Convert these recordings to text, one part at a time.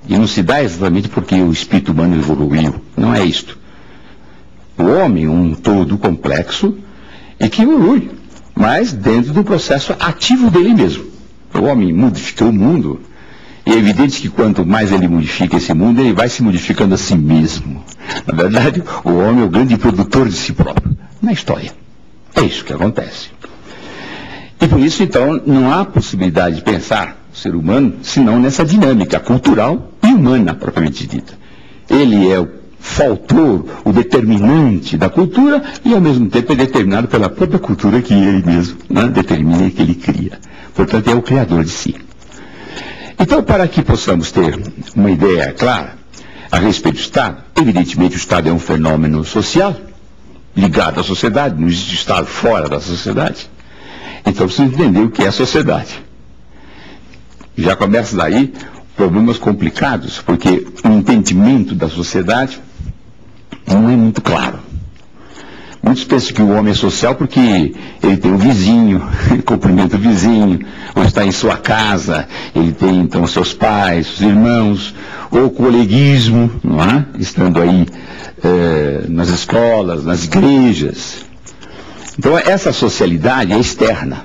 E não se dá exatamente porque o espírito humano evoluiu. Não é isto. O homem é um todo complexo e que evolui, mas dentro do processo ativo dele mesmo. O homem modificou o mundo, e é evidente que quanto mais ele modifica esse mundo, ele vai se modificando a si mesmo. Na verdade, o homem é o grande produtor de si próprio, na história. É isso que acontece. E por isso, então, não há possibilidade de pensar o ser humano senão nessa dinâmica cultural e humana, propriamente dita. Ele é o fator, o determinante da cultura, e ao mesmo tempo é determinado pela própria cultura que ele mesmo, né, determina e que ele cria. Portanto, é o criador de si. Então, para que possamos ter uma ideia clara a respeito do Estado, evidentemente o Estado é um fenômeno social, ligado à sociedade, não existe Estado fora da sociedade. Então, precisamos entender o que é a sociedade. Já começa daí problemas complicados, porque o entendimento da sociedade não é muito claro. Muitos pensam que o homem é social porque ele tem um vizinho, ele cumprimenta o vizinho, ou está em sua casa, ele tem então seus pais, seus irmãos, ou coleguismo, não é? Estando aí nas escolas, nas igrejas. Então essa socialidade é externa.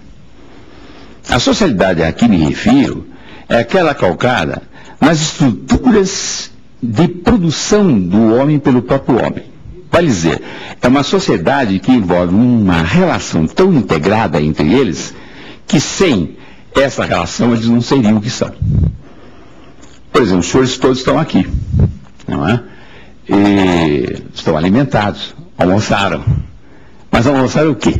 A socialidade a que me refiro é aquela calcada nas estruturas de produção do homem pelo próprio homem. Vale dizer, é uma sociedade que envolve uma relação tão integrada entre eles que sem essa relação eles não seriam o que são. Por exemplo, os senhores todos estão aqui, não é? E estão alimentados, almoçaram. Mas almoçaram o quê?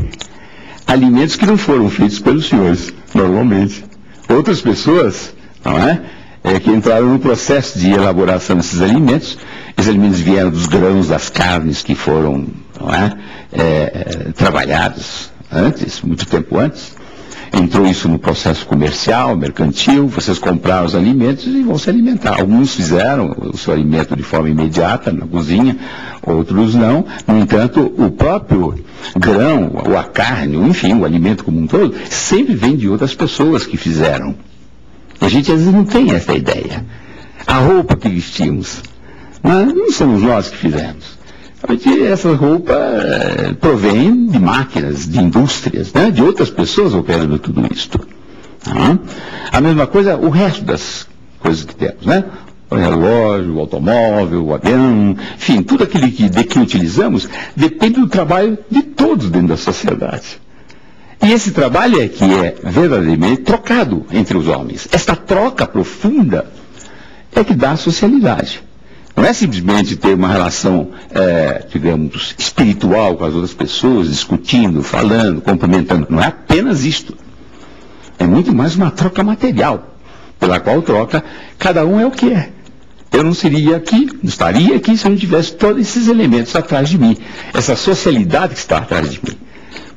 Alimentos que não foram feitos pelos senhores, normalmente. Outras pessoas, não é? Que entraram no processo de elaboração desses alimentos. Esses alimentos vieram dos grãos, das carnes que foram, não é? Trabalhados antes, muito tempo antes. Entrou isso no processo comercial, mercantil, vocês compraram os alimentos e vão se alimentar. Alguns fizeram o seu alimento de forma imediata na cozinha, outros não. No entanto, o próprio grão, ou a carne, ou enfim, o alimento como um todo, sempre vem de outras pessoas que fizeram. A gente às vezes não tem essa ideia. A roupa que vestimos, não somos nós que fizemos. Essa roupa provém de máquinas, de indústrias, né? De outras pessoas operando tudo isto. A mesma coisa, o resto das coisas que temos, né? O relógio, o automóvel, o avião, enfim, tudo aquilo que utilizamos depende do trabalho de todos dentro da sociedade. E esse trabalho é que é verdadeiramente trocado entre os homens. Esta troca profunda é que dá a socialidade. Não é simplesmente ter uma relação, digamos, espiritual com as outras pessoas, discutindo, falando, cumprimentando. Não é apenas isto. É muito mais uma troca material, pela qual troca cada um é o que é. Eu não seria aqui, não estaria aqui se eu não tivesse todos esses elementos atrás de mim. Essa socialidade que está atrás de mim.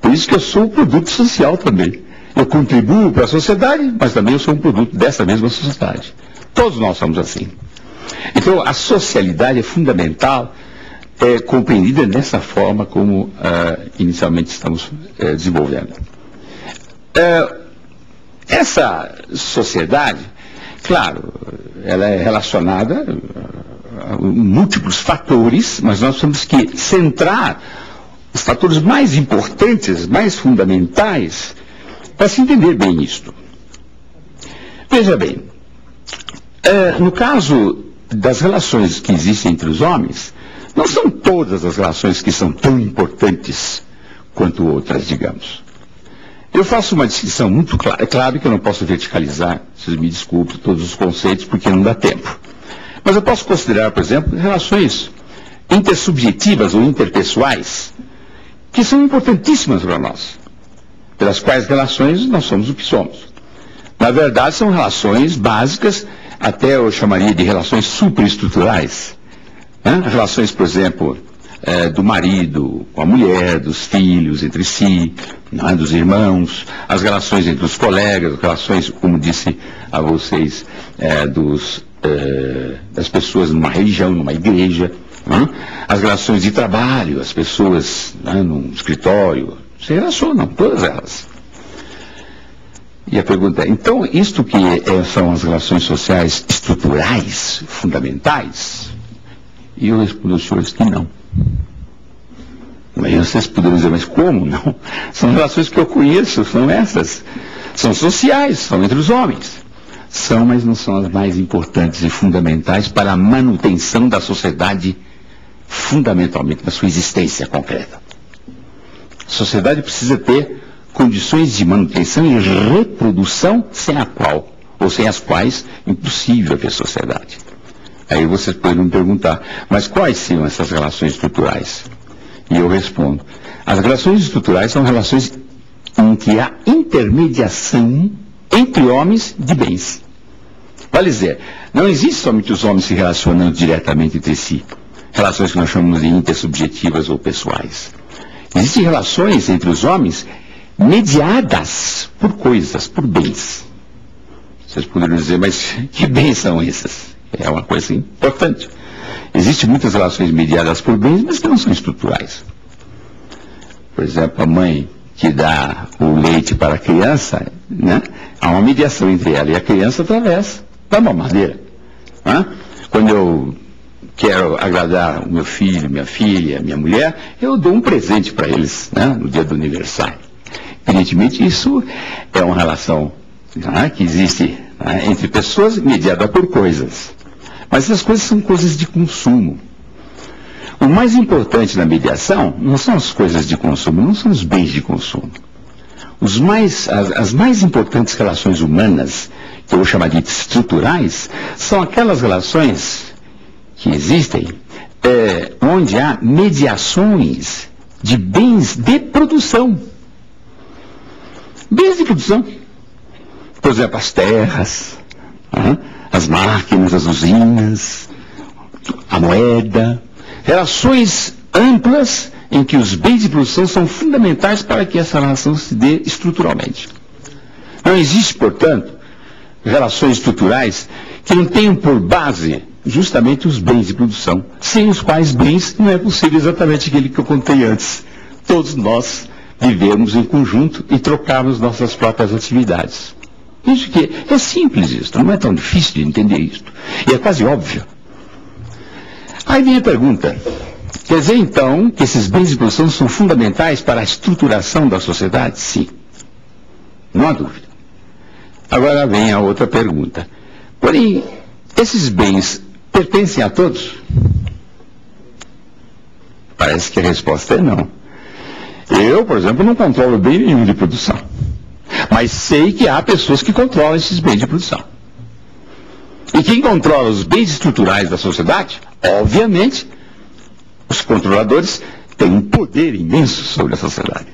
Por isso que eu sou um produto social também. Eu contribuo para a sociedade, mas também eu sou um produto dessa mesma sociedade. Todos nós somos assim. Então, a socialidade é fundamental, compreendida dessa forma como inicialmente estamos desenvolvendo. Essa sociedade, claro, ela é relacionada a múltiplos fatores, mas nós temos que centrar os fatores mais importantes, mais fundamentais, para se entender bem isto. Veja bem, no caso das relações que existem entre os homens, não são todas as relações que são tão importantes quanto outras, digamos. Eu faço uma distinção muito clara. É claro que eu não posso verticalizar, vocês me desculpem, todos os conceitos, porque não dá tempo. Mas eu posso considerar, por exemplo, relações intersubjetivas ou interpessoais, que são importantíssimas para nós, pelas quais relações nós somos o que somos. Na verdade, são relações básicas, até eu chamaria de relações superestruturais. Relações, por exemplo, do marido com a mulher, dos filhos entre si, dos irmãos, as relações entre os colegas, as relações, como disse a vocês, das pessoas numa religião, numa igreja, as relações de trabalho, as pessoas num escritório, se relacionam, todas elas. E a pergunta é, então, isto que são as relações sociais estruturais, fundamentais? E eu respondo aos senhores que não. Aí vocês poderiam dizer, mas como não? São relações que eu conheço, são essas. São sociais, são entre os homens. São, mas não são as mais importantes e fundamentais para a manutenção da sociedade, fundamentalmente na sua existência concreta. A sociedade precisa ter condições de manutenção e reprodução sem a qual, ou sem as quais, impossível haver sociedade. Aí vocês podem me perguntar, mas quais são essas relações estruturais? E eu respondo, as relações estruturais são relações em que há intermediação entre homens de bens. Vale dizer, não existe somente os homens se relacionando diretamente entre si, relações que nós chamamos de intersubjetivas ou pessoais. Existem relações entre os homens mediadas por coisas, por bens. Vocês poderiam dizer, mas que bens são esses? É uma coisa importante. Existem muitas relações mediadas por bens, mas que não são estruturais. Por exemplo, a mãe que dá o leite para a criança, né? Há uma mediação entre ela e a criança através da mamadeira. Né? Quando eu quero agradar o meu filho, minha filha, minha mulher, eu dou um presente para eles, né? No dia do aniversário. Evidentemente, isso é uma relação, né? Que existe, né? Entre pessoas mediada por coisas. Mas essas coisas são coisas de consumo. O mais importante na mediação não são as coisas de consumo, não são os bens de consumo. As mais importantes relações humanas, que eu vou chamar de estruturais, são aquelas relações que existem onde há mediações de bens de produção. Bens de produção. Por exemplo, as terras, as máquinas, as usinas, a moeda. Relações amplas em que os bens de produção são fundamentais para que essa relação se dê estruturalmente. Não existe, portanto, relações estruturais que não tenham por base justamente os bens de produção, sem os quais bens não é possível exatamente aquele que eu contei antes. Todos nós vivemos em conjunto e trocamos nossas próprias atividades. Isso que é simples isso, não é tão difícil de entender isso. E é quase óbvio. Aí vem a pergunta, quer dizer então que esses bens de produção são fundamentais para a estruturação da sociedade? Sim, não há dúvida. Agora vem a outra pergunta, porém, esses bens pertencem a todos? Parece que a resposta é não. Eu, por exemplo, não controlo bem nenhum de produção, mas sei que há pessoas que controlam esses bens de produção. E quem controla os bens estruturais da sociedade, obviamente, os controladores têm um poder imenso sobre a sociedade.